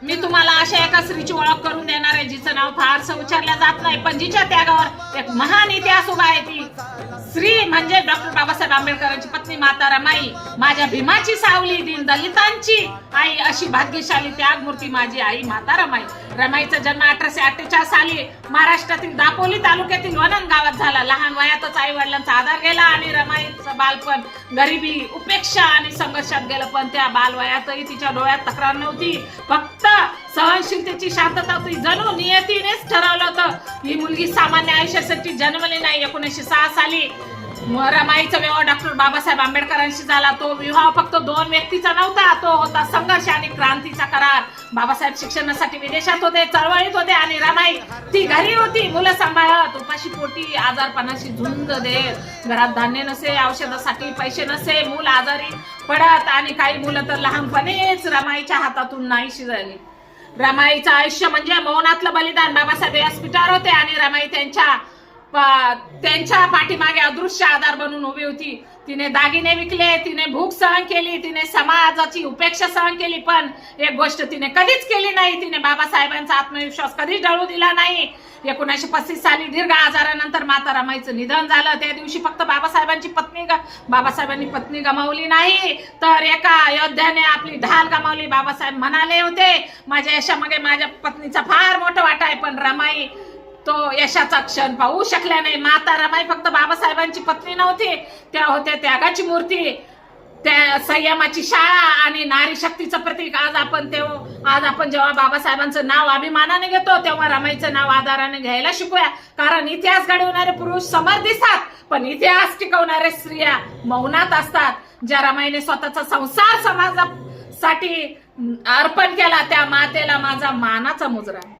मी तुम्हाला अशा एका स्त्रीची ओळख करून देणार आहे जिचं नाव फारसं उच्चारलं जात नाही, पण जिच्या त्यागावर एक महान इतिहास उभा आहे. ती स्त्री म्हणजे डॉक्टर बाबासाहेब आंबेडकरांची पत्नी माता रमाई, माझ्या भीमाची सावली, दीन दलितांची आई, अशी भाग्यशाली त्यागमूर्ती माझी आई माता रमाई. रमाईचा जन्म 1848 साली महाराष्ट्रातील दापोली तालुक्यातील वनन गावात झाला. लहान वयातच आई वडिलांचा आधार गेला आणि रमाईचं बालपण गरिबी, उपेक्षा आणि संघर्षात गेलं. पण त्या बालवयातही तिच्या डोळ्यात तक्रार नव्हती, फक्त सहनशीलतेची शांतता होती. जणू नियतीनेच ठरवलं होतं ही मुलगी सामान्य आयुष्यासाठी जन्मली नाही. 1906 साली रमाईचा विवाह डॉक्टर बाबासाहेब आंबेडकरांशी झाला. तो विवाह फक्त दोन व्यक्तीचा नव्हता, तो होता संघर्ष आणि क्रांतीचा करार. बाबासाहेब शिक्षणासाठी विदेशात होते, चळवळीत होते आणि रमाई ती घरी होती, मुलं सांभाळत, उपाशी पोटी आजारपणाशी झुंज देत. घरात धान्य नसे, औषधासाठी पैसे नसे, मूल आजारी पडत आणि काही मुलं तर लहानपणीच रमाईच्या हातातून नाहीशी झाली. रमाईचं आयुष्य म्हणजे मौनातलं बलिदान. बाबासाहेब व्यासपीठावर होते आणि रमाई त्यांच्या पाठीमागे अदृश्य आधार बनून उभी होती. तिने दागिने विकले, तिने भूक सहन केली, तिने समाजाची उपेक्षा सहन केली, पण एक गोष्ट तिने कधीच केली नाही, तिने बाबासाहेबांचा आत्मविश्वास कधीच डळू दिला नाही. 1935 साली दीर्घ आजारानंतर माता रमाईचं निधन झालं. त्या दिवशी फक्त बाबासाहेबांनी पत्नी गमावली नाही, तर एका योद्ध्याने आपली ढाल गमावली. बाबासाहेब म्हणाले होते, माझ्या यशामागे माझ्या पत्नीचा फार मोठा वाटा आहे, पण रमाई तो यशाचा क्षण पाहू शकल्या नाही. माता रमाई फक्त बाबासाहेबांची पत्नी नव्हती, त्या होत्या त्यागाची मूर्ती, त्या संयमाची शाळा आणि नारी शक्तीचं प्रतीक. आज आपण जेव्हा बाबासाहेबांचं नाव अभिमानाने घेतो, तेव्हा रमाईचं नाव आदराने घ्यायला शिकूया. कारण इतिहास घडवणारे पुरुष समर दिसतात, पण इतिहास टिकवणारे स्त्रिया मौनात असतात. ज्या रमाईने स्वतःचा संसार समाजासाठी अर्पण केला, त्या मातेला माझा मानाचा मुजरा.